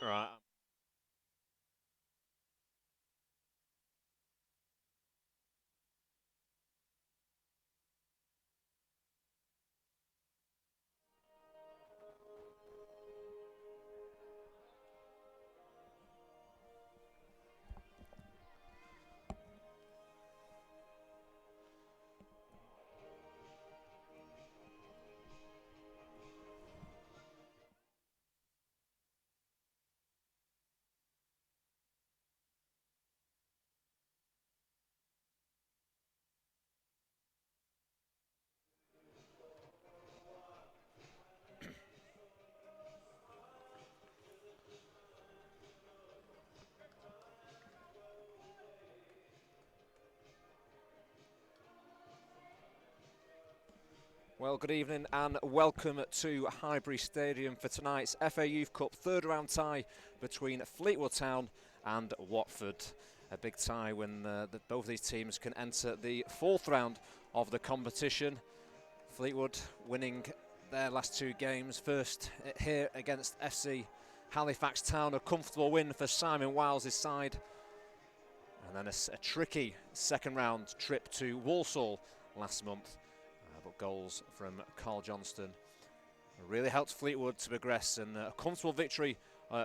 Right. Well, good evening and welcome to Highbury Stadium for tonight's FA Youth Cup third round tie between Fleetwood Town and Watford. A big tie when both these teams can enter the fourth round of the competition. Fleetwood winning their last two games. First here against FC Halifax Town, a comfortable win for Simon Wiles' side. And then a tricky second round trip to Walsall last month. But goals from Carl Johnston really helped Fleetwood to progress, and a comfortable victory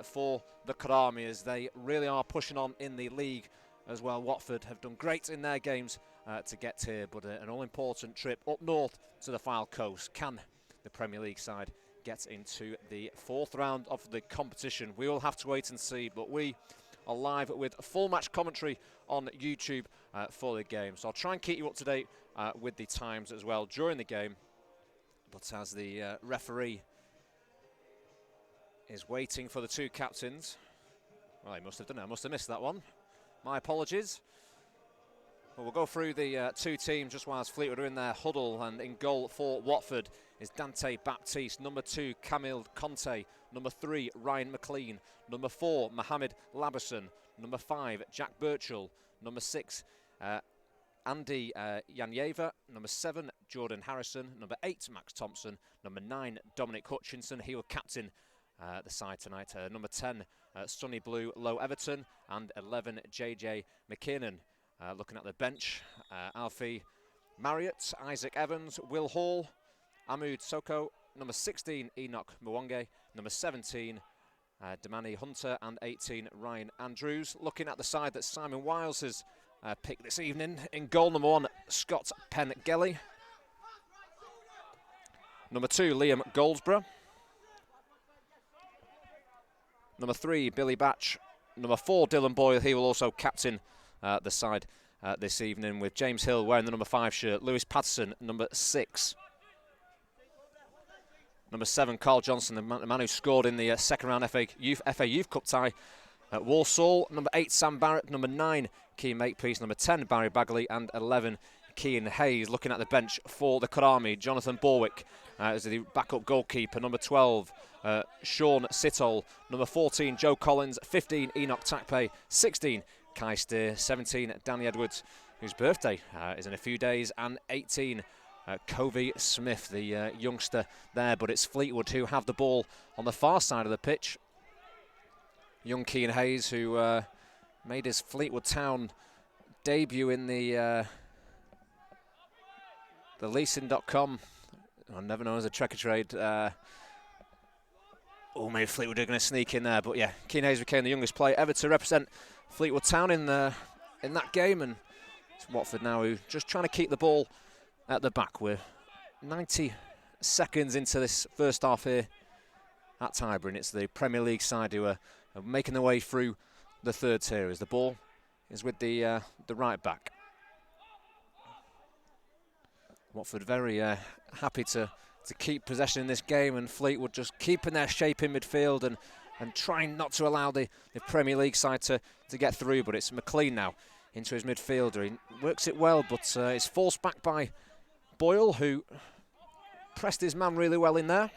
for the Karami as they really are pushing on in the league as well. Watford have done great in their games to get here, but an all-important trip up north to the Fylde Coast. Can the Premier League side get into the fourth round of the competition? We will have to wait and see, but we are live with full match commentary on YouTube for the game. So I'll try and keep you up to date with the times as well during the game. But as the referee is waiting for the two captains, well, he must have done it. I must have missed that one. My apologies. Well, we'll go through the two teams just whilst Fleetwood are in their huddle. And in goal for Watford is Dante Baptiste. Number 2, Camille Conte. Number 3, Ryan McLean. Number 4, Mohamed Laberson. Number 5, Jack Birchall. Number 6, Andy Yanyeva. Number 7, Jordan Harrison. Number 8, Max Thompson. Number 9, Dominic Hutchinson. He will captain the side tonight. Number 10, Sonny Blue, Low Everton. And 11, JJ McKinnon. Looking at the bench, Alfie Marriott, Isaac Evans, Will Hall, Ahmoud Soko, number 16, Enoch Mwange, number 17, Damani Hunter, and 18, Ryan Andrews. Looking at the side that Simon Wiles has picked this evening, in goal number 1, Scott Pengelly. Number 2, Liam Goldsborough. Number 3, Billy Batch. Number 4, Dylan Boyle. He will also captain the side this evening, with James Hill wearing the number 5 shirt. Lewis Patterson, number 6. Number 7, Carl Johnson, the man who scored in the second round FA Youth Cup tie at Walsall. Number 8, Sam Barrett. Number 9, Keane Makepeace. Number 10, Barry Bagley. And 11, Keane Hayes. Looking at the bench for the Karami, Jonathan Borwick is the backup goalkeeper. Number 12, Sean Sittole. Number 14, Joe Collins. 15, Enoch Takpe. 16, Kai Steer. 17, Danny Edwards, whose birthday is in a few days. And 18, Covey Smith, the youngster there. But it's Fleetwood who have the ball on the far side of the pitch. Young Keane Hayes, who made his Fleetwood Town debut in the leasing.com, never known as a Trekker trade. Maybe Fleetwood are going to sneak in there, but yeah, Keane Hayes became the youngest player ever to represent Fleetwood Town in that game, and it's Watford now who just trying to keep the ball at the back. We're 90 seconds into this first half here at Highbury, and it's the Premier League side who are making their way through the third tier as the ball is with the right back. Watford very happy to keep possession in this game, and Fleetwood just keeping their shape in midfield and trying not to allow the Premier League side to get through. But it's McLean now into his midfielder. He works it well, but it's forced back by Boyle, who pressed his man really well in there.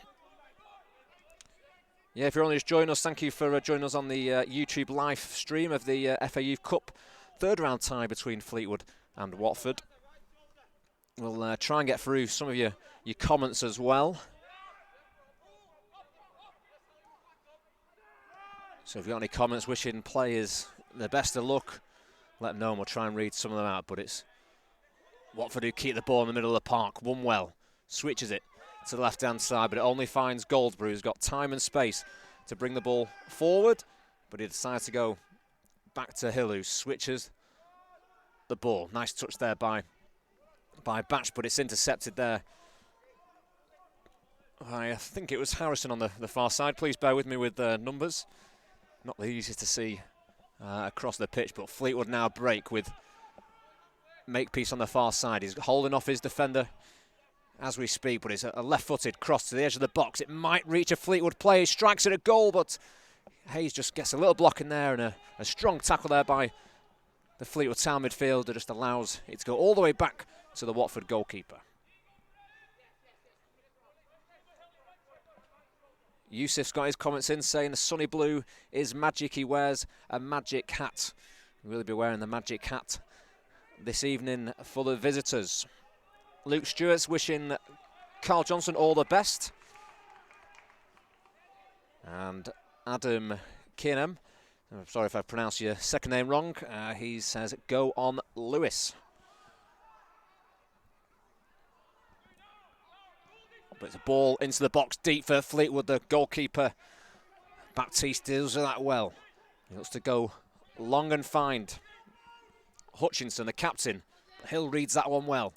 Yeah, if you're only just joining us, thank you for joining us on the YouTube live stream of the FA Youth Cup third round tie between Fleetwood and Watford. We'll try and get through some of your comments as well. So if you've got any comments wishing players the best of luck, let them know and we'll try and read some of them out. But it's Watford who keep the ball in the middle of the park. One well, switches it to the left-hand side, but it only finds Goldsborough, who's got time and space to bring the ball forward. But he decides to go back to Hill, who switches the ball. Nice touch there by Batch, but it's intercepted there. I think it was Harrison on the far side. Please bear with me with the numbers. Not the easiest to see across the pitch, but Fleetwood now break with Makepeace on the far side. He's holding off his defender as we speak, but it's a left-footed cross to the edge of the box. It might reach a Fleetwood player. He strikes it a goal, but Hayes just gets a little block in there, and a strong tackle there by the Fleetwood Town midfielder just allows it to go all the way back to the Watford goalkeeper. Yusuf's got his comments in saying the sunny blue is magic. He wears a magic hat. We'll be wearing the magic hat this evening for the visitors. Luke Stewart's wishing Carl Johnson all the best. And Adam Keenham, I'm sorry if I pronounced your second name wrong, he says go on Lewis. But it's a ball into the box deep for Fleetwood. The goalkeeper, Baptiste, deals with that well. He looks to go long and find Hutchinson, the captain. Hill reads that one well.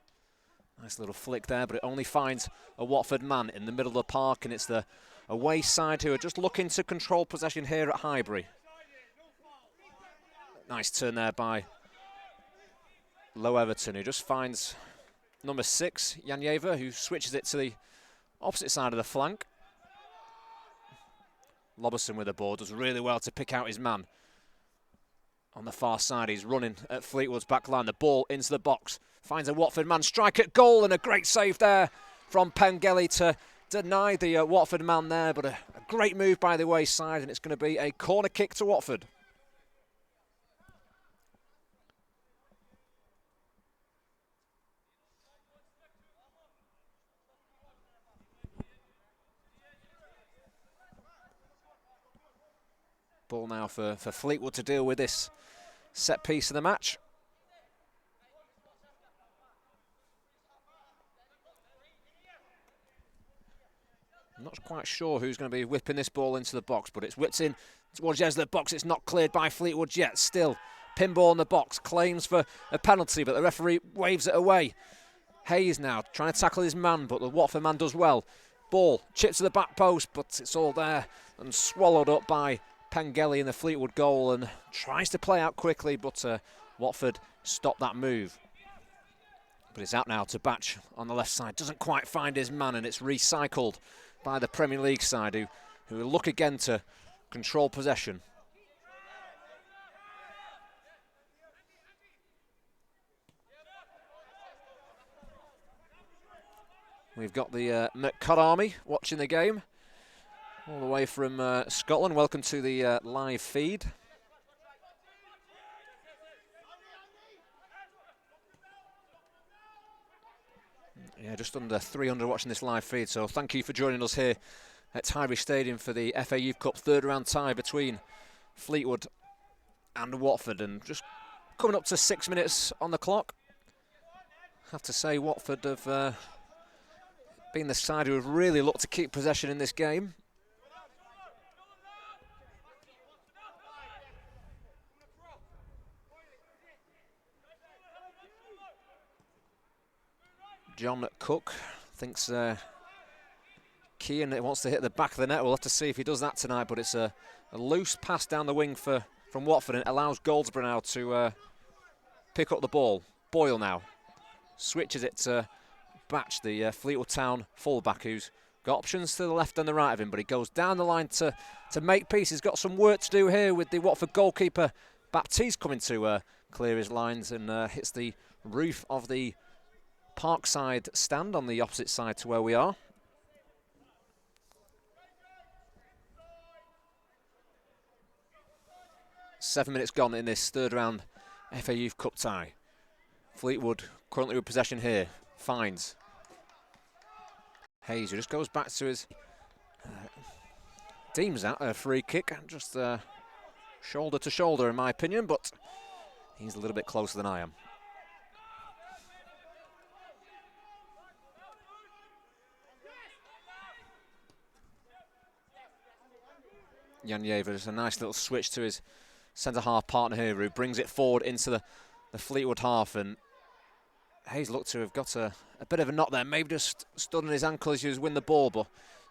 Nice little flick there, but it only finds a Watford man in the middle of the park, and it's the away side who are just looking to control possession here at Highbury. Nice turn there by Low Everton, who just finds number 6, Janyeva, who switches it to the opposite side of the flank. Loberson with the ball does really well to pick out his man. On the far side, he's running at Fleetwood's back line. The ball into the box. Finds a Watford man, strike at goal, and a great save there from Pengelly to deny the Watford man there. But a great move by the away side, and it's going to be a corner kick to Watford. Ball now for Fleetwood to deal with this set piece of the match. I'm not quite sure who's going to be whipping this ball into the box, but it's whipped in towards the edge of the box. It's not cleared by Fleetwood yet. Still, pinball in the box, claims for a penalty, but the referee waves it away. Hayes now trying to tackle his man, but the Watford man does well. Ball chipped to the back post, but it's all there and swallowed up by Pengelly in the Fleetwood goal, and tries to play out quickly, but Watford stopped that move. But it's out now to Batch on the left side. Doesn't quite find his man, and it's recycled by the Premier League side, who will look again to control possession. We've got the McCott Army watching the game all the way from Scotland. Welcome to the live feed. Yeah, just under 300 watching this live feed, so thank you for joining us here at Highbury Stadium for the FA Youth Cup third round tie between Fleetwood and Watford, and just coming up to 6 minutes on the clock. I have to say Watford have been the side who have really looked to keep possession in this game. John Cook thinks Keane wants to hit the back of the net. We'll have to see if he does that tonight, but it's a loose pass down the wing from Watford, and it allows Goldsborough now to pick up the ball. Boyle now switches it to Batch, the Fleetwood Town fullback, who's got options to the left and the right of him, but he goes down the line to Makepeace. He's got some work to do here with the Watford goalkeeper. Baptiste coming to clear his lines, and hits the roof of the Parkside stand on the opposite side to where we are. Seven minutes gone in this third round FA Youth Cup tie. Fleetwood currently with possession here. Finds Hayes, who just goes back to his deems out a free kick, and just shoulder to shoulder in my opinion, but he's a little bit closer than I am. Jan Yevers, a nice little switch to his centre-half partner here, who brings it forward into the Fleetwood half, and Hayes looked to have got a bit of a knock there, maybe just stood on his ankle as he was winning the ball, but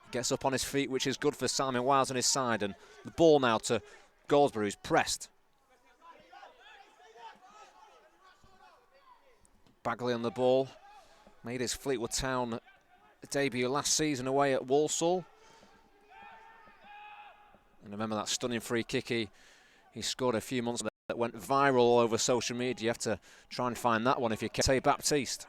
he gets up on his feet, which is good for Simon Wiles on his side, and the ball now to Goldsborough, who's pressed. Bagley on the ball, made his Fleetwood Town debut last season away at Walsall. And remember that stunning free kick he scored a few months ago that went viral all over social media. You have to try and find that one if you can. Tay Baptiste.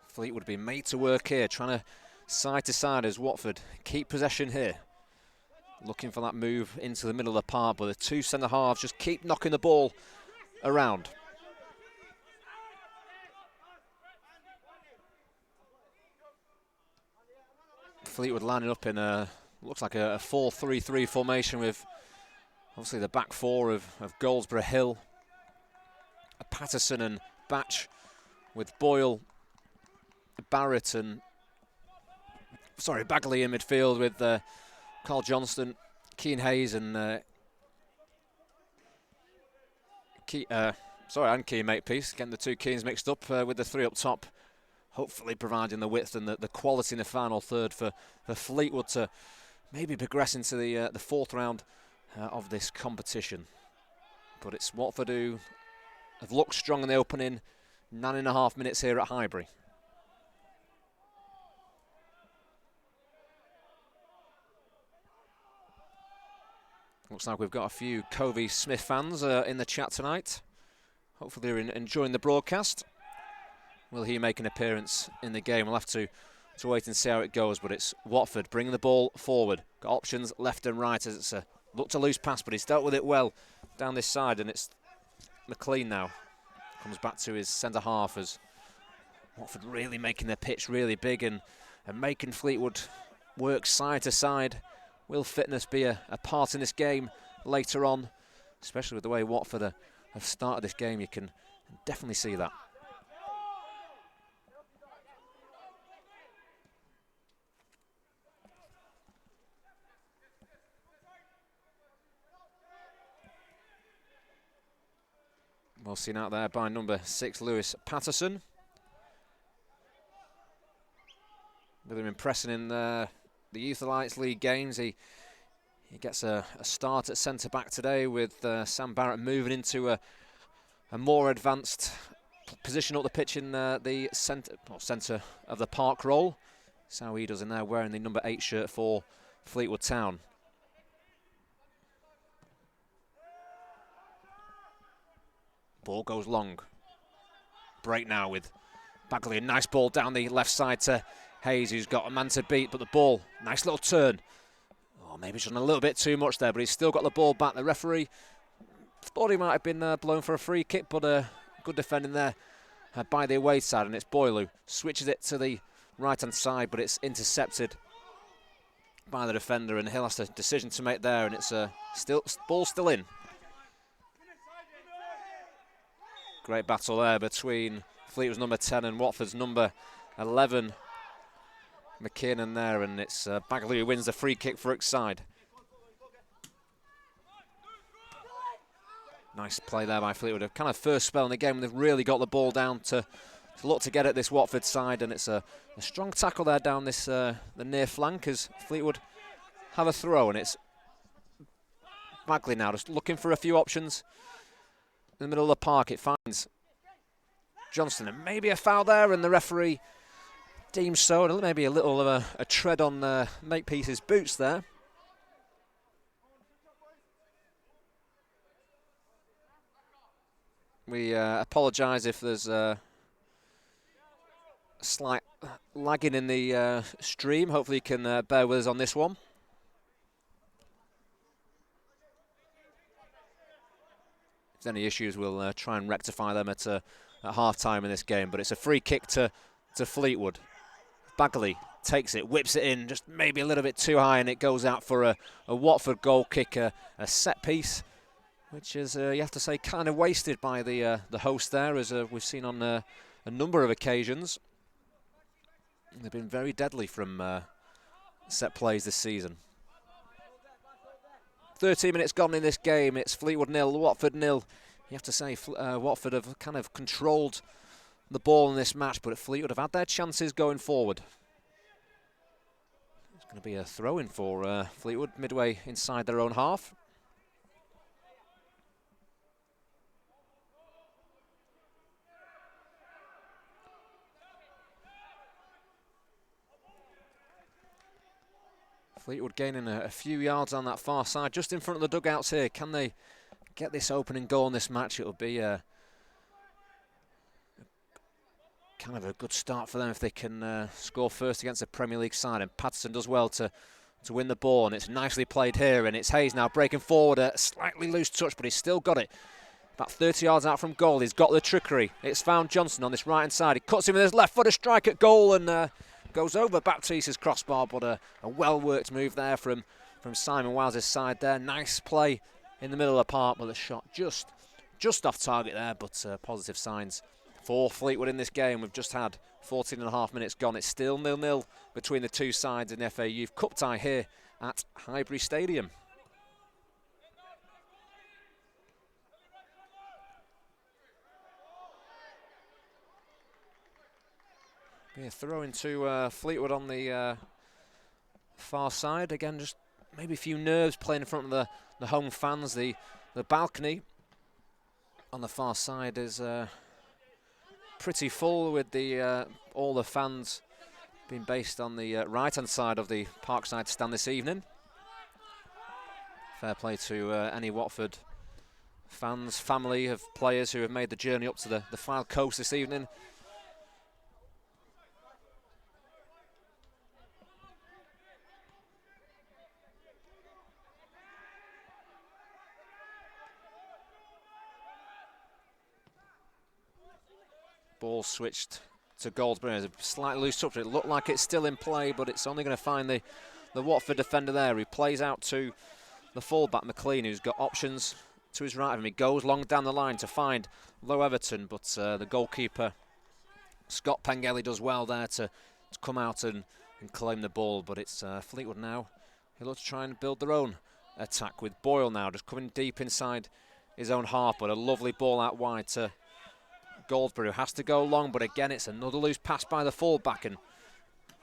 Fleetwood be made to work here, trying to side to side as Watford keep possession here. Looking for that move into the middle of the park, but the two centre halves just keep knocking the ball around. Fleetwood lining up in looks like a 4-3-3 formation with obviously the back four of Goldsborough, Hill, Patterson and Batch, with Boyle, Barrett and Bagley in midfield with Carl Johnston, Keane Hayes and and Keane Makepeace, getting the two Keanes mixed up with the three up top. Hopefully providing the width and the quality in the final third for Fleetwood to maybe progress into the fourth round of this competition. But it's Watford who have looked strong in the opening 9.5 minutes here at Highbury. Looks like we've got a few Covey Smith fans in the chat tonight. Hopefully they're enjoying the broadcast. Will he make an appearance in the game? We'll have to wait and see how it goes, but it's Watford bringing the ball forward. Got options left and right as it's a looked a loose pass, but he's dealt with it well down this side, and it's McLean now. Comes back to his centre half as Watford really making their pitch really big and making Fleetwood work side to side. Will fitness be a part in this game later on? Especially with the way Watford have started this game, you can definitely see that. Well seen out there by number 6, Lewis Patterson. Really impressing in the Youth Alliance League games. He gets a start at centre-back today with Sam Barrett moving into a more advanced position up the pitch in the centre of the park role. That's how he does in there, wearing the number 8 shirt for Fleetwood Town. Ball goes long. Break now with Bagley. A nice ball down the left side to Hayes, who's got a man to beat, but the ball, nice little turn. Oh, maybe just done a little bit too much there, but he's still got the ball back. The referee thought he might have been blown for a free kick, but good defending there by the away side, and it's Boyle who switches it to the right-hand side, but it's intercepted by the defender, and Hill has a decision to make there, and it's ball still in. Great battle there between Fleetwood's number 10 and Watford's number 11. McKinnon there, and it's Bagley who wins the free kick for its side. Nice play there by Fleetwood. A kind of first spell in the game when they've really got the ball down to look to get at this Watford side, and it's a strong tackle there down this the near flank as Fleetwood have a throw, and it's Bagley now just looking for a few options. In the middle of the park, it finds Johnston, and maybe a foul there, and the referee deems so. And maybe a little of a tread on Makepeace's boots there. We apologise if there's a slight lagging in the stream. Hopefully you can bear with us on this one. If there's any issues, we'll try and rectify them at half-time in this game. But it's a free kick to Fleetwood. Bagley takes it, whips it in, just maybe a little bit too high, and it goes out for a Watford goal kick, a set piece, which is, you have to say, kind of wasted by the host there, as we've seen on a number of occasions. They've been very deadly from set plays this season. 13 minutes gone in this game. It's Fleetwood 0, Watford 0. You have to say Watford have kind of controlled the ball in this match, but Fleetwood have had their chances going forward. It's going to be a throw-in for Fleetwood midway inside their own half. Fleetwood gaining a few yards on that far side, just in front of the dugouts here. Can they get this opening goal in this match? It'll be kind of a good start for them if they can score first against a Premier League side. And Patterson does well to win the ball, and it's nicely played here. And it's Hayes now breaking forward, a slightly loose touch, but he's still got it. About 30 yards out from goal, he's got the trickery. It's found Johnson on this right-hand side. He cuts him with his left foot, a strike at goal, and goes over Baptiste's crossbar, but a well-worked move there from Simon Wiles' side there. Nice play in the middle of the park, but the shot just off target there, but positive signs for Fleetwood in this game. We've just had 14 and a half minutes gone. It's still 0-0 between the two sides in the FA Youth Cup tie here at Highbury Stadium. Be a throw into Fleetwood on the far side. Again, just maybe a few nerves playing in front of the home fans. The balcony on the far side is pretty full, with all the fans being based on the right-hand side of the Parkside stand this evening. Fair play to any Watford fans, family of players who have made the journey up to the Fylde coast this evening. Ball switched to Goldsberry. There's a slightly loose touch. It looked like it's still in play, but it's only going to find the Watford defender there. He plays out to the fullback, McLean, who's got options to his right of him. He goes long down the line to find Low Everton, but the goalkeeper, Scott Pengelly, does well there to come out and claim the ball. But it's Fleetwood now. He'll look to try and build their own attack, with Boyle now just coming deep inside his own half, but a lovely ball out wide to Goldsberry, who has to go long, but again it's another loose pass by the fullback, and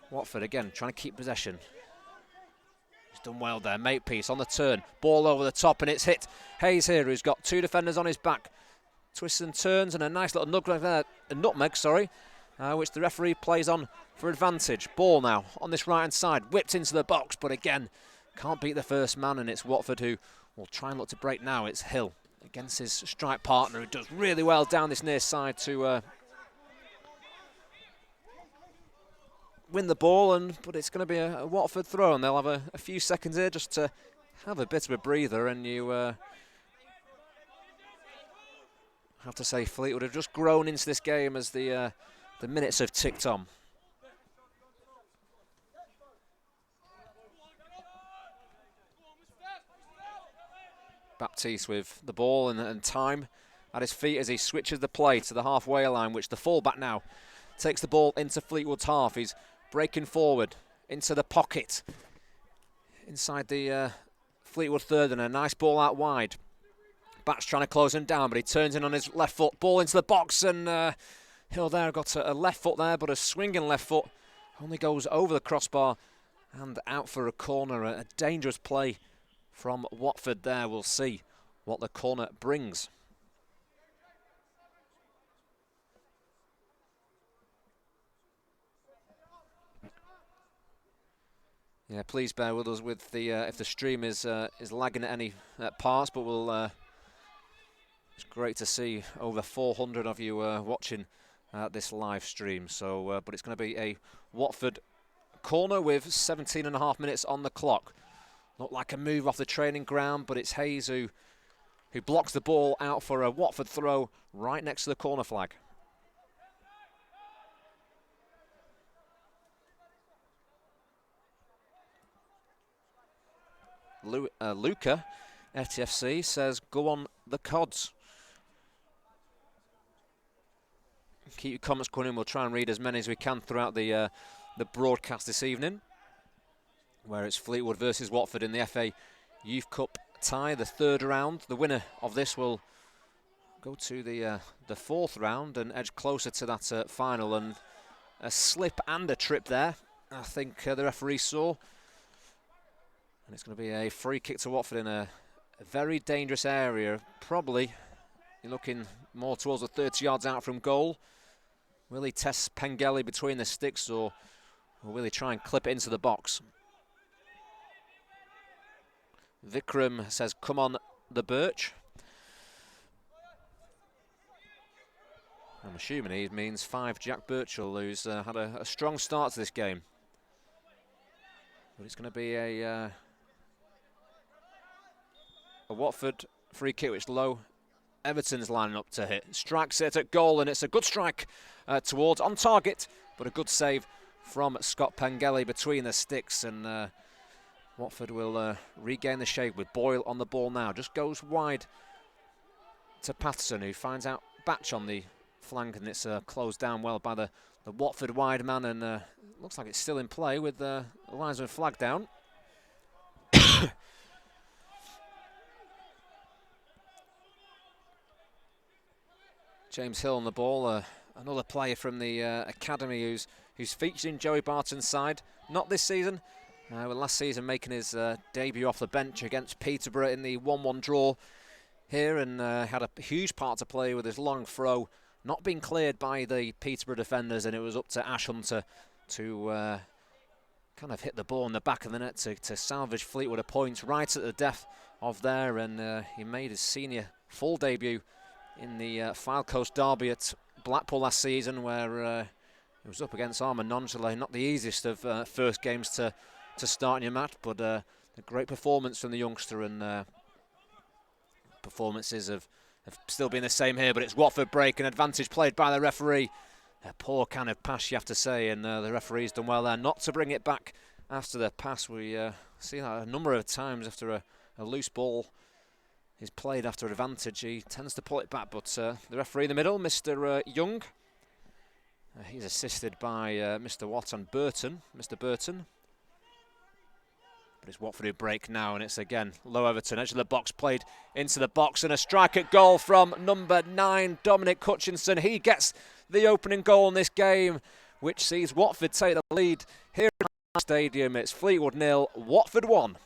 Watford again trying to keep possession. He's done well there. Makepeace on the turn, ball over the top, and it's hit Hayes here, who's got two defenders on his back. Twists and turns, and a nice little nutmeg there, which the referee plays on for advantage. Ball now on this right hand side, whipped into the box, but again can't beat the first man, and it's Watford who will try and look to break now. It's Hill against his strike partner, who does really well down this near side to win the ball, but it's going to be a Watford throw, and they'll have a few seconds here just to have a bit of a breather. And you have to say Fleetwood have just grown into this game as the minutes have ticked on. Baptiste with the ball and time at his feet as he switches the play to the halfway line, which the fullback now takes the ball into Fleetwood's half. He's breaking forward into the pocket inside the Fleetwood third, and a nice ball out wide. Bat's trying to close him down, but he turns in on his left foot. Ball into the box, and Hill there got a left foot there, but a swinging left foot only goes over the crossbar and out for a corner. A dangerous play from Watford there. We'll see what the corner brings. Yeah, please bear with us with the if the stream is lagging at any parts, but we'll. It's great to see over 400 of you watching this live stream. So, but it's going to be a Watford corner with 17 and a half minutes on the clock. Not like a move off the training ground, but it's Hayes who blocks the ball out for a Watford throw right next to the corner flag. Luca, FTFC, says, go on the Cods. Keep your comments coming in. We'll try and read as many as we can throughout the broadcast this evening, where it's Fleetwood versus Watford in the FA Youth Cup tie, the third round. The winner of this will go to the fourth round and edge closer to that final. And a slip and a trip there, I think the referee saw. And it's going to be a free kick to Watford in a very dangerous area. Probably you're looking more towards the 30 yards out from goal. Will he test Pengelly between the sticks, or will he try and clip it into the box? Vikram says, come on the Birch. I'm assuming he means 5 Jack Birchall, who's had a strong start to this game. But it's going to be a Watford free kick, which low. Everton's lining up to hit. Strikes it at goal, and it's a good strike towards, on target, but a good save from Scott Pengelly between the sticks. And Watford will regain the shape with Boyle on the ball now. Just goes wide to Patterson, who finds out Batch on the flank, and it's closed down well by the Watford wide man, and looks like it's still in play with the linesman flag down. James Hill on the ball, another player from the academy who's featured in Joey Barton's side, not this season. Well, last season making his debut off the bench against Peterborough in the 1-1 draw here, and had a huge part to play with his long throw not being cleared by the Peterborough defenders, and it was up to Ash Hunter to kind of hit the ball in the back of the net to salvage Fleetwood a point right at the death of there. And he made his senior full debut in the Fylde Coast derby at Blackpool last season, where he was up against Armand Nongele. Not the easiest of first games to start in your match, but a great performance from the youngster, and performances have still been the same here. But it's Watford break, an advantage played by the referee. A poor kind of pass, you have to say, and the referee's done well there not to bring it back after the pass. We see that a number of times after a loose ball is played after an advantage. He tends to pull it back, but the referee in the middle, Mr. Young, he's assisted by Mr. Watt and Burton, Mr. Burton. But it's Watford who break now, and it's again low Everton, edge of the box, played into the box, and a strike at goal from number 9, Dominic Hutchinson. He gets the opening goal in this game, which sees Watford take the lead here at the stadium. It's Fleetwood 0, Watford 1.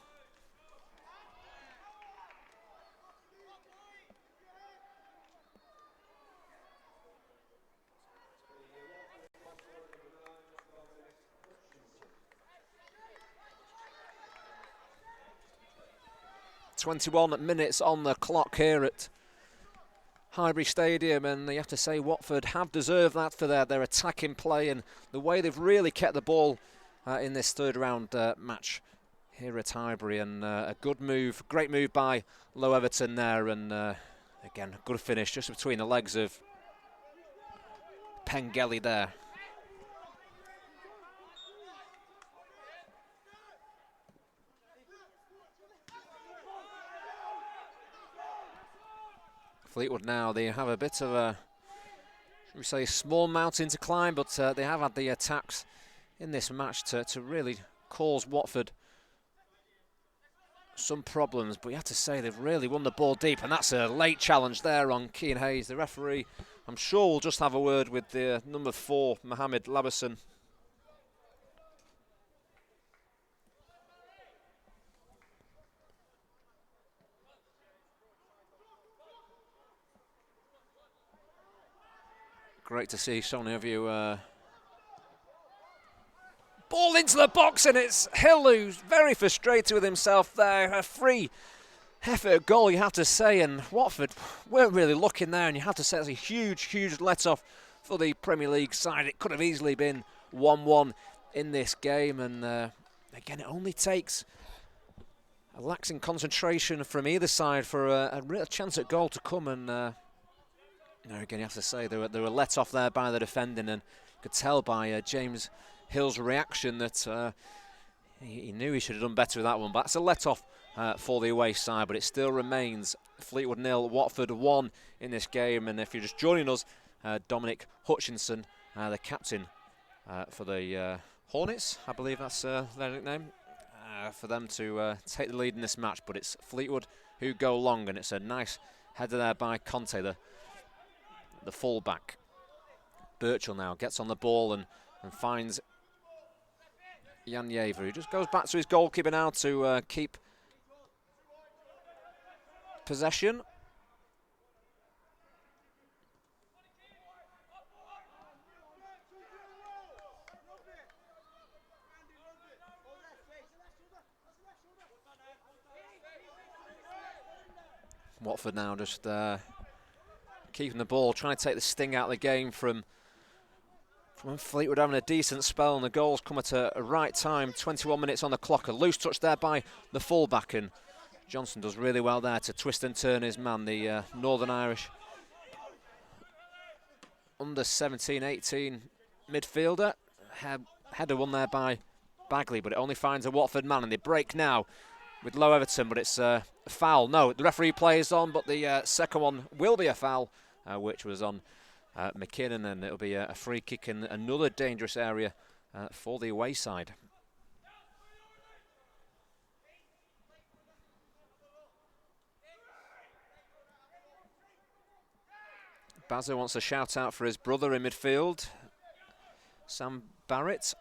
.21 minutes on the clock here at Highbury Stadium, and you have to say Watford have deserved that for their attacking play and the way they've really kept the ball in this third round match here at Highbury. And a good move, great move by Low Everton there, and again, a good finish just between the legs of Pengelly there. Fleetwood now, they have a bit of a, should we say, small mountain to climb, but they have had the attacks in this match to really cause Watford some problems. But you have to say they've really won the ball deep, and that's a late challenge there on Keane Hayes. The referee, I'm sure, will just have a word with the number 4, Mohamed Labusson. Great to see so many of you. Ball into the box, and it's Hill who's very frustrated with himself there. A free effort goal, you have to say, and Watford weren't really looking there, and you have to say it's a huge let-off for the Premier League side. It could have easily been 1-1 in this game, and again, it only takes a lax in concentration from either side for a real chance at goal to come. And again, you have to say they were let off there by the defending, and you could tell by James Hill's reaction that he knew he should have done better with that one. But that's a let off for the away side, but it still remains Fleetwood 0, Watford 1 in this game. And if you're just joining us, Dominic Hutchinson, the captain for the Hornets, I believe that's their nickname, for them to take the lead in this match. But it's Fleetwood who go long, and it's a nice header there by Conte, the full-back. Birchall now gets on the ball and finds Jan Jever, who just goes back to his goalkeeper now to keep possession. Watford now just keeping the ball, trying to take the sting out of the game from Fleetwood having a decent spell, and the goals come at a right time. 21 minutes on the clock. A loose touch there by the fullback, and Johnson does really well there to twist and turn his man, the Northern Irish under 17-18 midfielder. Header won there by Bagley, but it only finds a Watford man, and they break now with Low Everton, but it's a foul. No, the referee plays on, but the second one will be a foul, which was on McKinnon, and it'll be a free kick in another dangerous area for the away side. Bazza wants a shout out for his brother in midfield, Sam Barrett.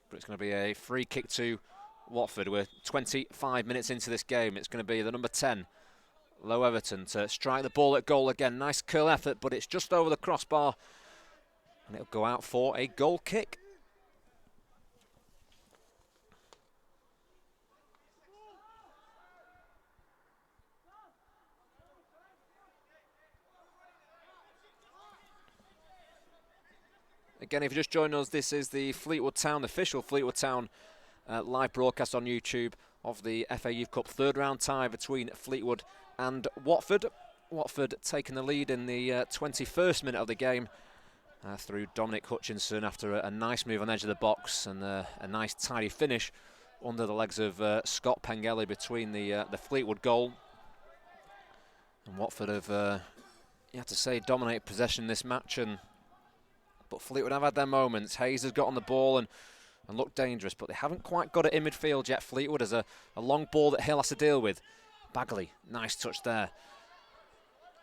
But it's going to be a free kick to Watford. We're 25 minutes into this game. It's going to be the number 10, Low Everton, to strike the ball at goal again. Nice curl effort, but it's just over the crossbar, and it'll go out for a goal kick. Again, if you're just joining us, this is the Fleetwood Town, official Fleetwood Town live broadcast on YouTube of the FA Youth Cup third round tie between Fleetwood and Watford. Watford taking the lead in the 21st minute of the game through Dominic Hutchinson after a nice move on the edge of the box and a nice tidy finish under the legs of Scott Pengelly between the Fleetwood goal. And Watford have, you have to say, dominated possession in this match, but Fleetwood have had their moments. Hayes has got on the ball and looked dangerous, but they haven't quite got it in midfield yet. Fleetwood has a long ball that Hill has to deal with. Bagley, nice touch there.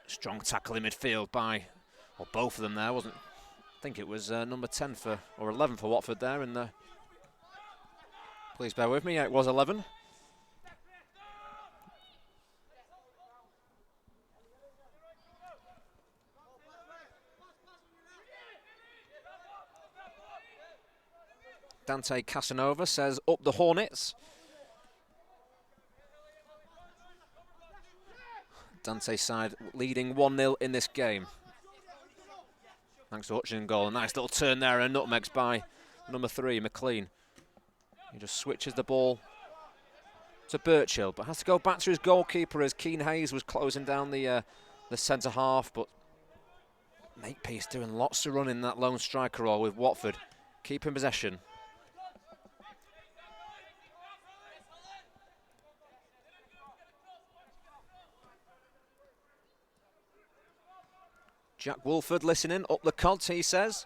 Strong tackle in midfield by, well, both of them there, wasn't it? I think it was number 10 or 11 for Watford there. And please bear with me, yeah, it was 11. Dante Casanova says, up the Hornets. Dante's side leading 1-0 in this game. Thanks to Hutchinson goal. A nice little turn there and nutmegs by number 3, McLean. He just switches the ball to Birchall, but has to go back to his goalkeeper as Keane Hayes was closing down the centre half. But Makepeace doing lots to run in that lone striker role with Watford, keeping possession. Jack Wolford listening, up the cod, he says.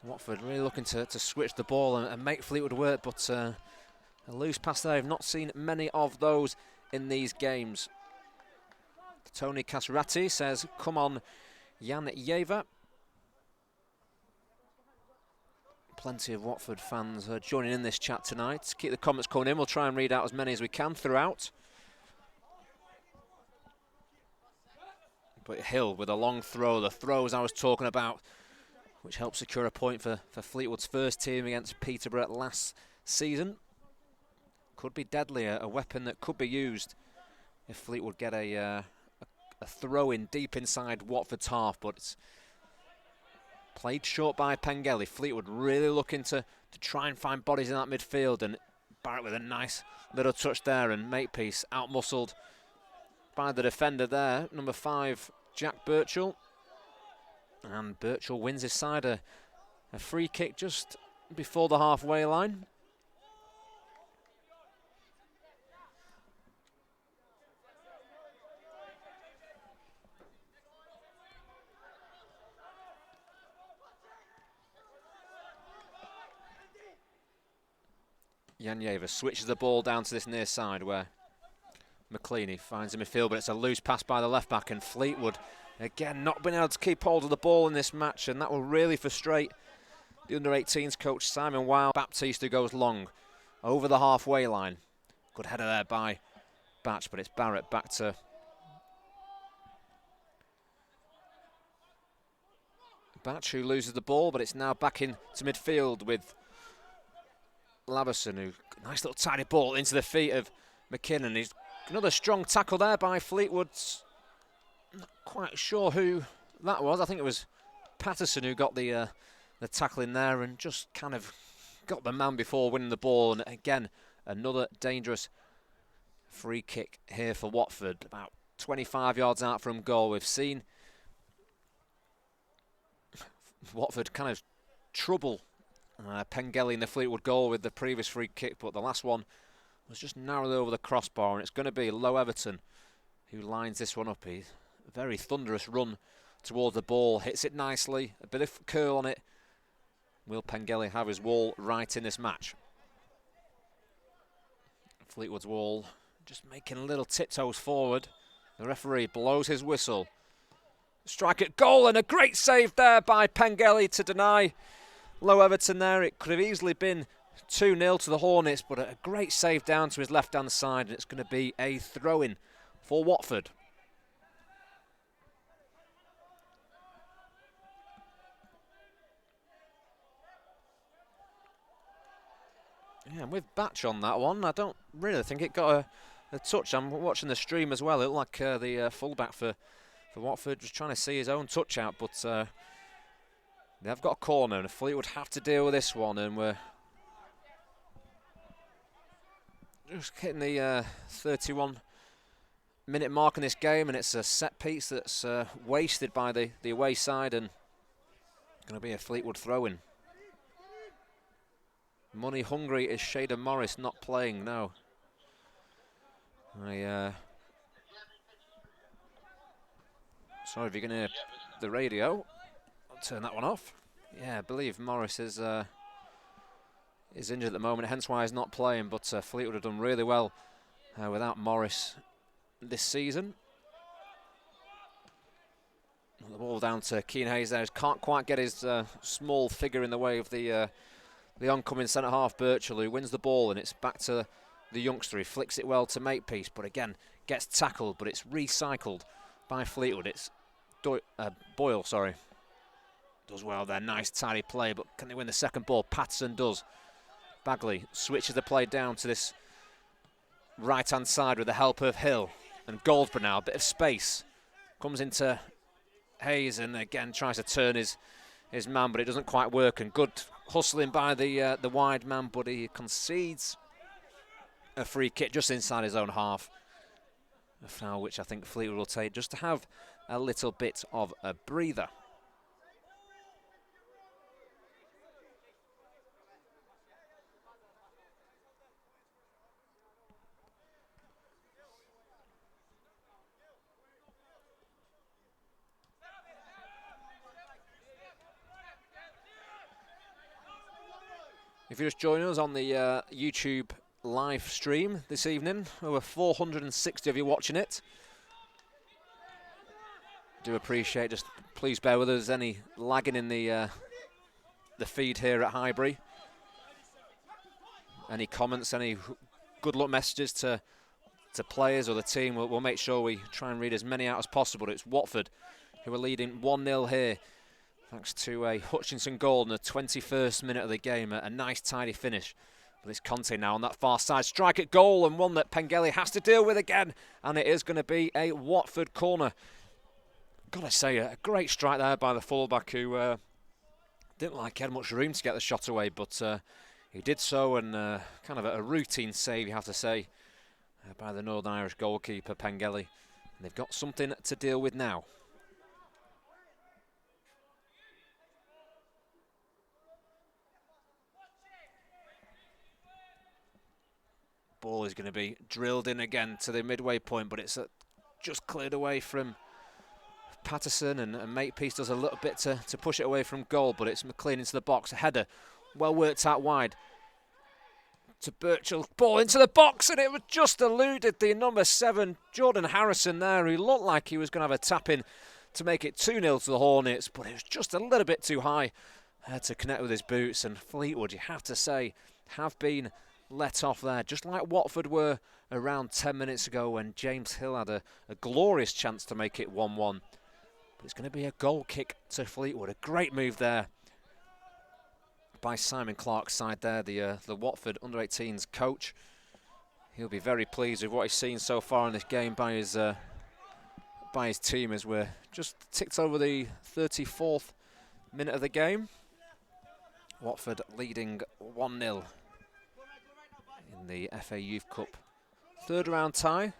Watford really looking to switch the ball and make Fleetwood work, but a loose pass there. I've not seen many of those in these games. Tony Casrati says, come on, Jan Jever. Plenty of Watford fans joining in this chat tonight. Keep the comments coming in. We'll try and read out as many as we can throughout. But Hill with a long throw, the throws I was talking about, which helped secure a point for Fleetwood's first team against Peterborough last season. Could be deadly, a weapon that could be used if Fleetwood get a throw in deep inside Watford's half, but it's played short by Pengelly. Fleetwood really looking to try and find bodies in that midfield, and Barrett with a nice little touch there, and Makepeace out-muscled by the defender there, number 5, Jack Birchall. And Birchall wins his side a free kick just before the halfway line. Janyeva switches the ball down to this near side where McLeany finds a midfield, but it's a loose pass by the left back, and Fleetwood again not being able to keep hold of the ball in this match, and that will really frustrate the under-18s coach Simon Weil. Baptiste, who goes long over the halfway line. Good header there by Batch, but it's Barrett back to Batch, who loses the ball, but it's now back into midfield with Laverson, who nice little tiny ball into the feet of McKinnon. He's another strong tackle there by Fleetwood. Not quite sure who that was. I think it was Patterson who got the tackle in there and just kind of got the man before winning the ball. And again, another dangerous free kick here for Watford, about 25 yards out from goal. We've seen Watford kind of trouble Pengelly in the Fleetwood goal with the previous free kick, but the last one was just narrowed over the crossbar, and it's going to be Low Everton who lines this one up. He's a very thunderous run towards the ball, hits it nicely, a bit of curl on it. Will Pengelly have his wall right in this match? Fleetwood's wall just making little tiptoes forward. The referee blows his whistle. Strike at goal, and a great save there by Pengelly to deny Low Everton there. It could have easily been 2-0 to the Hornets, but a great save down to his left-hand side, and it's going to be a throw-in for Watford. Yeah, and with Batch on that one, I don't really think it got a touch. I'm watching the stream as well. It looked like the fullback for Watford was trying to see his own touch out, but they've got a corner, and Fleetwood have to deal with this one, and we're just hitting the 31-minute mark in this game, and it's a set piece that's wasted by the away side, and going to be a Fleetwood throw-in. Money hungry is Shader Morris not playing now. Sorry if you can hear the radio. I'll turn that one off. Yeah, I believe Morris is injured at the moment, hence why he's not playing, but Fleetwood have done really well without Morris this season. The ball down to Keane Hayes there. Can't quite get his small figure in the way of the oncoming centre-half Birchall, who wins the ball, and it's back to the youngster. He flicks it well to Makepeace, but again, gets tackled, but it's recycled by Fleetwood. It's Boyle, sorry. Does well there, nice tidy play, but can they win the second ball? Patterson does. Bagley switches the play down to this right-hand side with the help of Hill. And Goldsborough now, a bit of space. Comes into Hayes and again tries to turn his man, but it doesn't quite work. And good hustling by the wide man, but he concedes a free kick just inside his own half. A foul which I think Fleetwood will take just to have a little bit of a breather. If you're just joining us on the YouTube live stream this evening, over 460 of you watching it. Do appreciate, just please bear with us, any lagging in the feed here at Highbury. Any comments, any good luck messages to players or the team, we'll make sure we try and read as many out as possible. It's Watford who are leading 1-0 here, thanks to a Hutchinson goal in the 21st minute of the game. A nice tidy finish. But it's Conte now on that far side. Strike at goal, and one that Pengelly has to deal with again. And it is going to be a Watford corner. Got to say, a great strike there by the fullback, who didn't like he had much room to get the shot away, but he did so, and kind of a routine save, you have to say, by the Northern Irish goalkeeper, Pengelly. And they've got something to deal with now. Ball is going to be drilled in again to the midway point, but it's just cleared away from Patterson, and Makepeace does a little bit to push it away from goal, but it's McLean into the box. A header, well worked out wide to Birchall. Ball into the box, and it was just eluded the number 7, Jordan Harrison there, who looked like he was going to have a tap in to make it 2-0 to the Hornets, but it was just a little bit too high to connect with his boots. And Fleetwood, you have to say, have been let off there, just like Watford were around 10 minutes ago when James Hill had a glorious chance to make it 1-1. But it's going to be a goal kick to Fleetwood. A great move there by Simon Clark's side there, the Watford under-18s coach. He'll be very pleased with what he's seen so far in this game by his team, as we're just ticked over the 34th minute of the game. Watford leading 1-0 in the FA Youth Cup third round tie.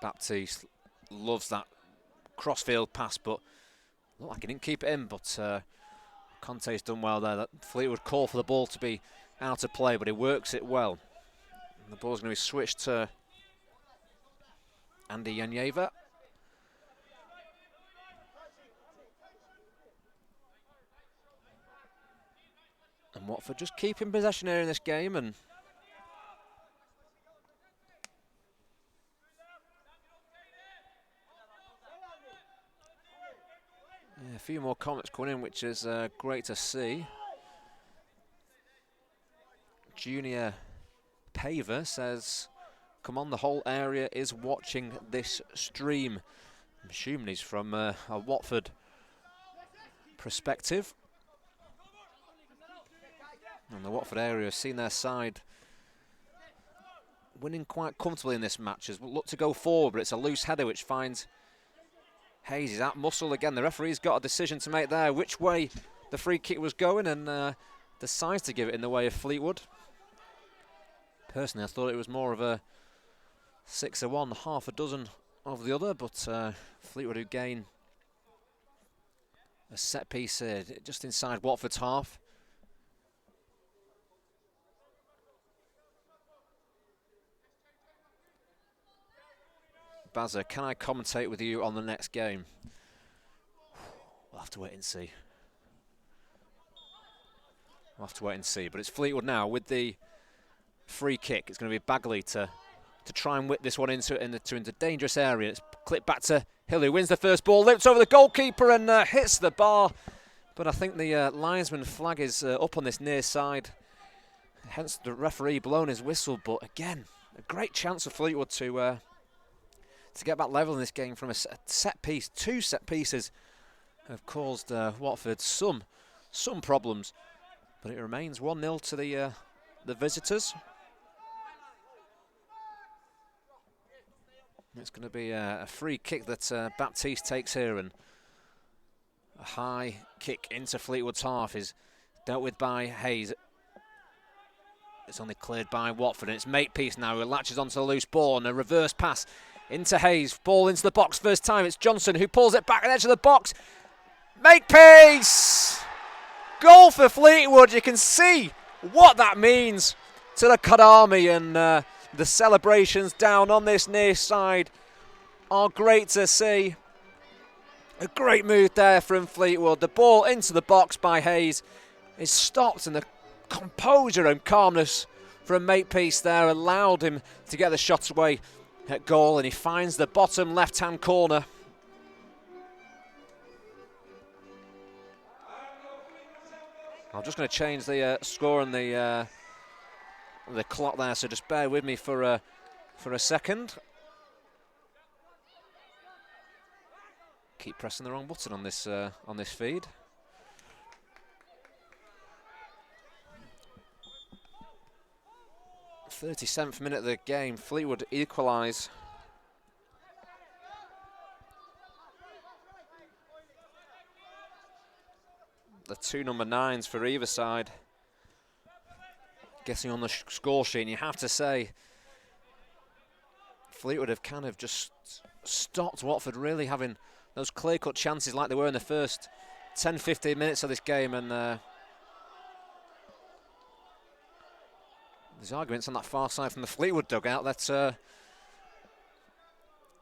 Baptiste loves that crossfield pass, but looked like he didn't keep it in, but Conte's done well there. That Fleetwood call for the ball to be out of play, but he works it well. And the ball's going to be switched to Andy Yanyeva. And Watford just keeping possession here in this game, and a few more comments coming in, which is great to see. Junior Paver says, come on, the whole area is watching this stream. I'm assuming he's from a Watford perspective. And the Watford area has seen their side winning quite comfortably in this match. Has looked to go forward, but it's a loose header which finds Hayes. He's out muscle again. The referee's got a decision to make there, which way the free kick was going, and decides to give it in the way of Fleetwood. Personally, I thought it was more of a 6-1, half a dozen of the other, but Fleetwood who gain a set piece here, just inside Watford's half. Bazza, can I commentate with you on the next game? We'll have to wait and see. We'll have to wait and see. But it's Fleetwood now with the free kick. It's going to be Bagley to try and whip this one into dangerous area. It's clipped back to Hill, who wins the first ball, lips over the goalkeeper and hits the bar. But I think the linesman flag is up on this near side. Hence the referee blown his whistle. But again, a great chance for Fleetwood to get back level in this game from a set piece. 2 set pieces have caused Watford some problems, but it remains 1-0 to the visitors. It's going to be a free kick that Baptiste takes here, and a high kick into Fleetwood's half is dealt with by Hayes. It's only cleared by Watford, and it's Makepeace now who latches onto the loose ball, and a reverse pass into Hayes. Ball into the box first time. It's Johnson who pulls it back at the edge of the box. Makepeace! Goal for Fleetwood. You can see what that means to the Kadami, and the celebrations down on this near side are great to see. A great move there from Fleetwood. The ball into the box by Hayes is stopped, and the composure and calmness from Makepeace there allowed him to get the shot away at goal, and he finds the bottom left-hand corner. I'm just going to change the score and the clock there, so just bear with me for a second. Keep pressing the wrong button on this feed. The 37th minute of the game, Fleetwood equalise. The 2 number 9s for either side. getting on the score sheet, and you have to say Fleetwood have kind of just stopped Watford really having those clear-cut chances like they were in the first 10-15 minutes of this game, and there's arguments on that far side from the Fleetwood dugout that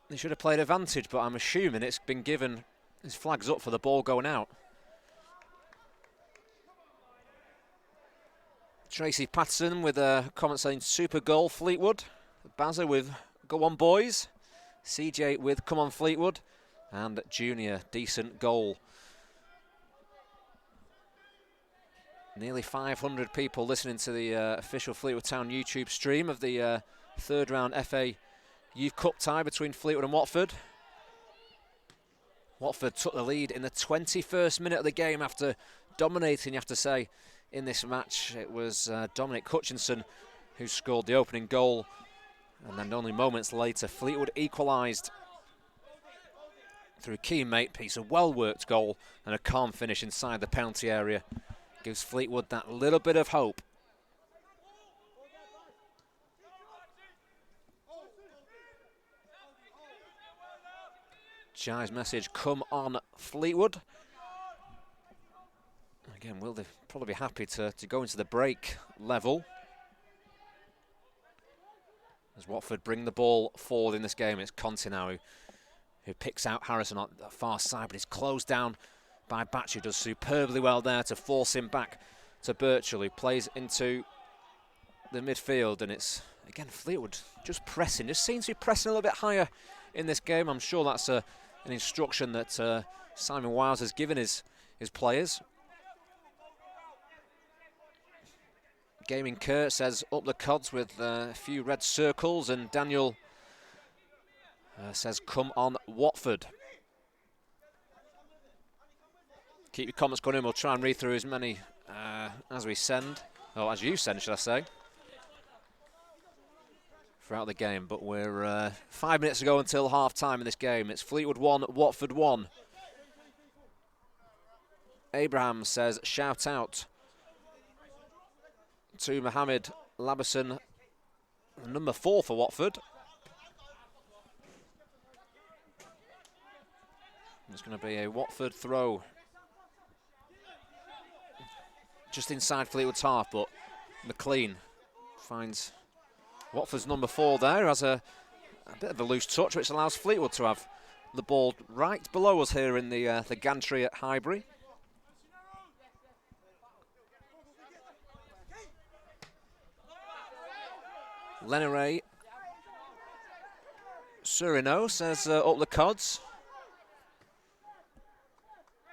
they should have played advantage, but I'm assuming it's been given, his flag's up for the ball going out. Tracy Patterson with a comment saying super goal Fleetwood. Bazza with go on boys. CJ with come on Fleetwood. And Junior decent goal. Nearly 500 people listening to the official Fleetwood Town YouTube stream of the third round FA Youth Cup tie between Fleetwood and Watford. Watford took the lead in the 21st minute of the game after dominating, you have to say, in this match. It was Dominic Hutchinson who scored the opening goal, and then only moments later Fleetwood equalised through Keane Makepeace, a well-worked goal and a calm finish inside the penalty area. Gives Fleetwood that little bit of hope. Jai's message, come on Fleetwood. Again, will they probably be happy to go into the break level as Watford bring the ball forward in this game. It's Conte now who picks out Harrison on the far side, but he's closed down by Batch, who does superbly well there to force him back to Birchall, who plays into the midfield. And it's, again, Fleetwood just pressing, just seems to be pressing a little bit higher in this game. I'm sure that's an instruction that Simon Wiles has given his players. Gaming Kurt says up the cods with a few red circles, and Daniel says come on Watford. Keep your comments going in, we'll try and read through as many as we send, or as you send, should I say, throughout the game. But we're 5 minutes ago until half time in this game. It's Fleetwood 1, Watford 1. Abraham says shout out to Mohamed Labison, number 4 for Watford. It's going to be a Watford throw just inside Fleetwood's half, but McLean finds Watford's number 4 there, has a bit of a loose touch, which allows Fleetwood to have the ball right below us here in the gantry at Highbury. Lenere Surino says up the cods.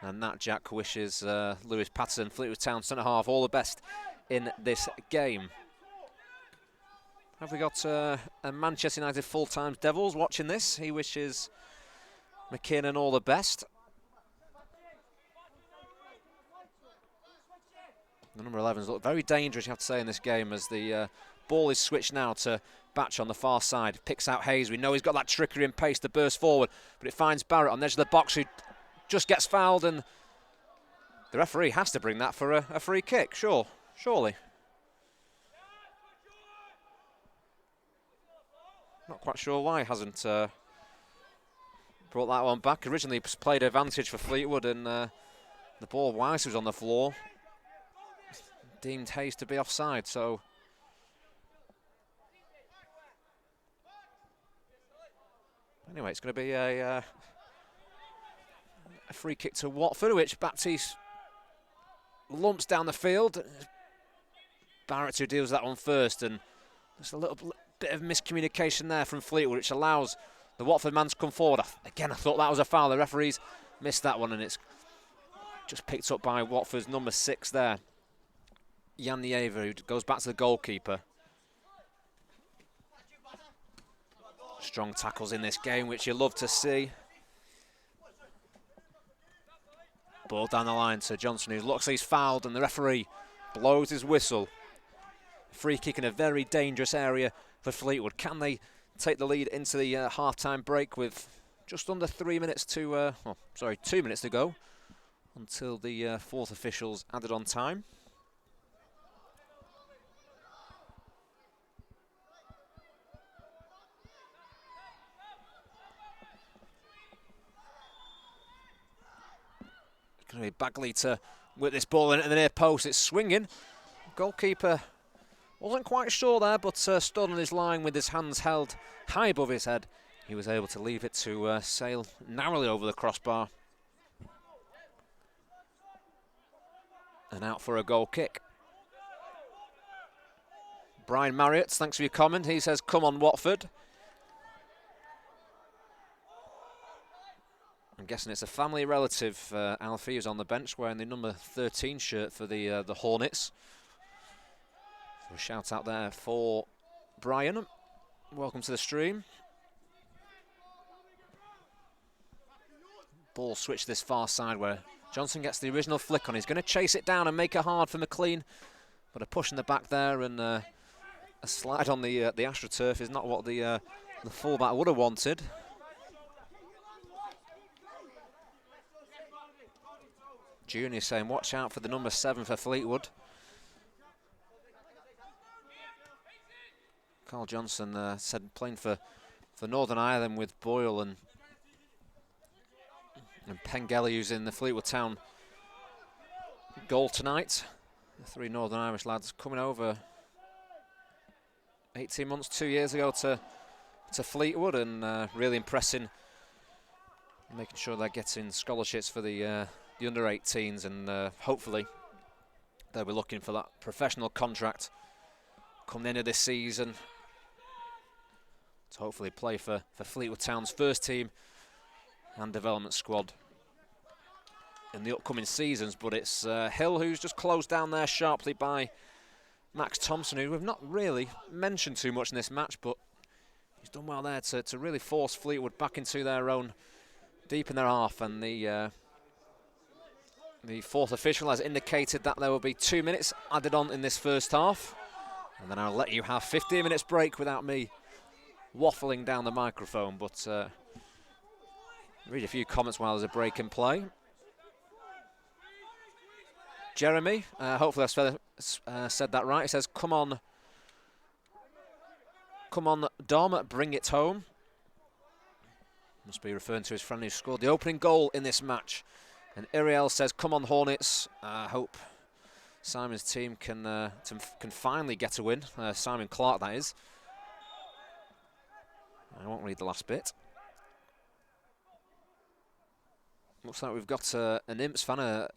And that Jack wishes Lewis Patterson, Fleetwood Town centre-half, all the best in this game. Have we got a Manchester United full-time Devils watching this? He wishes McKinnon all the best. The number 11s look very dangerous, you have to say, in this game, as the ball is switched now to Batch on the far side. Picks out Hayes. We know he's got that trickery and pace to burst forward, but it finds Barrett on the edge of the box, who just gets fouled, and the referee has to bring that for a free kick, surely. Not quite sure why he hasn't brought that one back. Originally played advantage for Fleetwood, and the ball, Weiss was on the floor, deemed Hayes to be offside, so anyway, it's going to be a free kick to Watford, which Baptiste lumps down the field. Barrett who deals that one first, and there's a little bit of miscommunication there from Fleetwood, which allows the Watford man to come forward. Again, I thought that was a foul. The referees missed that one, and it's just picked up by Watford's number 6 there, Jan Nieva, who goes back to the goalkeeper. Strong tackles in this game, which you love to see. Ball down the line to Johnson, who looks like he's fouled, and the referee blows his whistle. Free kick in a very dangerous area for Fleetwood. Can they take the lead into the half-time break with just under 3 minutes to, 2 minutes to go until the fourth official's added on time? Bagley to whip this ball in at the near post. It's swinging. Goalkeeper wasn't quite sure there, but stood on his line with his hands held high above his head. He was able to leave it to sail narrowly over the crossbar. And out for a goal kick. Brian Marriott, thanks for your comment. He says, come on, Watford. I'm guessing it's a family relative, Alfie, who's on the bench wearing the number 13 shirt for the Hornets. So a shout out there for Brian. Welcome to the stream. Ball switched this far side where Johnson gets the original flick on. He's going to chase it down and make it hard for McLean. But a push in the back there and a slide on the AstroTurf is not what the fullback would have wanted. Junior saying, watch out for the number 7 for Fleetwood. Carl Johnson said playing for Northern Ireland with Boyle and Pengelly, who's in the Fleetwood Town goal tonight. The 3 Northern Irish lads coming over 18 months, 2 years ago to Fleetwood and really impressing, making sure they're getting scholarships for the under 18s and hopefully they'll be looking for that professional contract coming into this season to hopefully play for Fleetwood Town's first team and development squad in the upcoming seasons. But it's Hill who's just closed down there sharply by Max Thompson, who we've not really mentioned too much in this match, but he's done well there to really force Fleetwood back into their own, deep in their half. And the fourth official has indicated that there will be 2 minutes added on in this first half, and then I'll let you have 15 minutes break without me waffling down the microphone. But read a few comments while there's a break in play. Jeremy, hopefully I've said that right. He says, come on, Dom, bring it home. Must be referring to his friend who scored the opening goal in this match. And Iriel says, come on, Hornets. I hope Simon's team can finally get a win. Simon Clark, that is. I won't read the last bit. Looks like we've got an Imps fan, a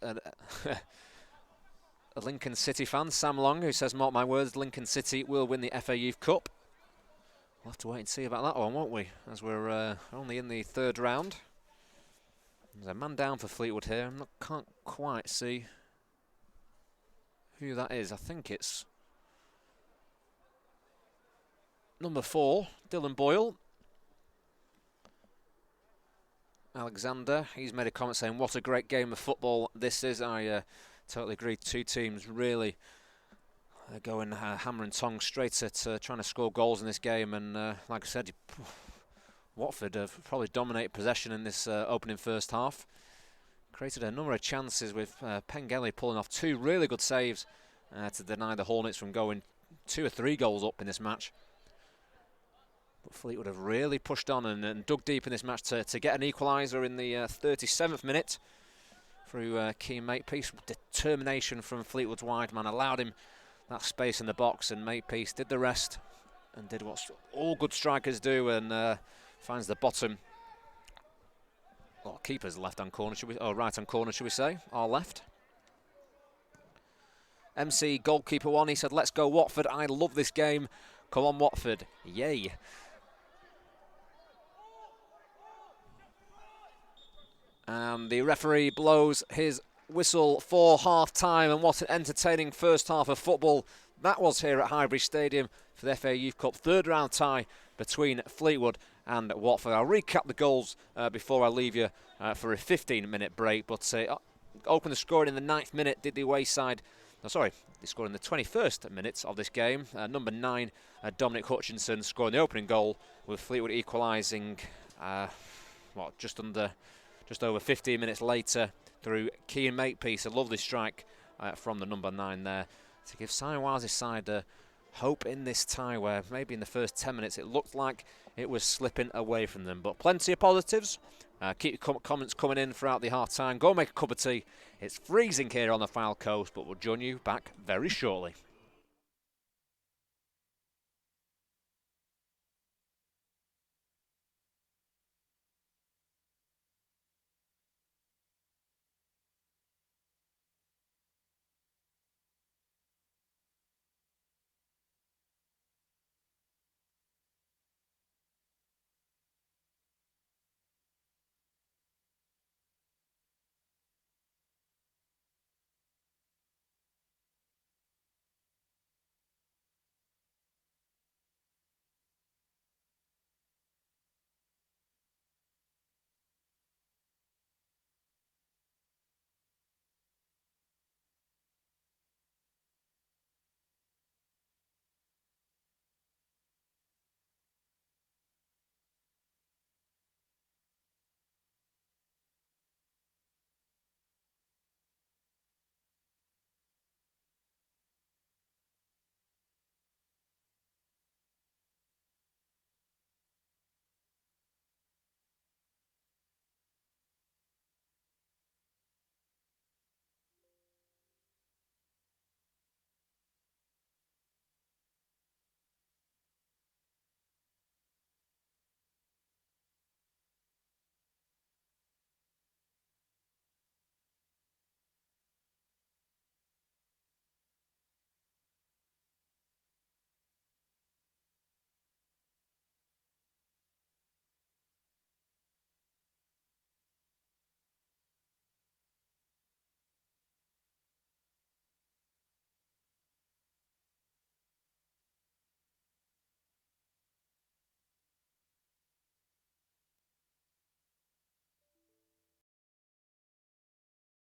Lincoln City fan, Sam Long, who says, mark my words, Lincoln City will win the FA Youth Cup. We'll have to wait and see about that one, won't we? As we're only in the 3rd round. There's a man down for Fleetwood here. Can't quite see who that is. I think it's number 4, Dylan Boyle. Alexander, he's made a comment saying, what a great game of football this is. I totally agree. 2 teams really going hammer and tongs straight at trying to score goals in this game. And like I said, Watford have probably dominated possession in this opening first half. Created a number of chances with Pengelly pulling off 2 really good saves to deny the Hornets from going 2 or 3 goals up in this match. But Fleetwood have really pushed on and dug deep in this match to get an equaliser in the 37th minute through Keane Makepeace. Determination from Fleetwood's wide man allowed him that space in the box, and Makepeace did the rest and did what all good strikers do and finds the bottom. Well, keeper's left-hand corner, right-hand corner, should we say? Our left. MC goalkeeper 1, he said, let's go Watford, I love this game. Come on Watford, yay. And the referee blows his whistle for half-time, and what an entertaining first half of football that was here at Highbury Stadium for the FA Youth Cup 3rd round tie between Fleetwood and Watford. I'll recap the goals before I leave you for a 15-minute break, but opened the scoring in the 9th minute, did the away side. They scored in the 21st minute of this game. Number 9, Dominic Hutchinson, scoring the opening goal, with Fleetwood equalising just over 15 minutes later through Keane Makepeace. A lovely strike from the number 9 there to give Simon Wiles' side hope in this tie, where maybe in the first 10 minutes it looked like it was slipping away from them. But plenty of positives. Keep your comments coming in throughout the half time. Go make a cup of tea. It's freezing here on the Fylde coast, but we'll join you back very shortly.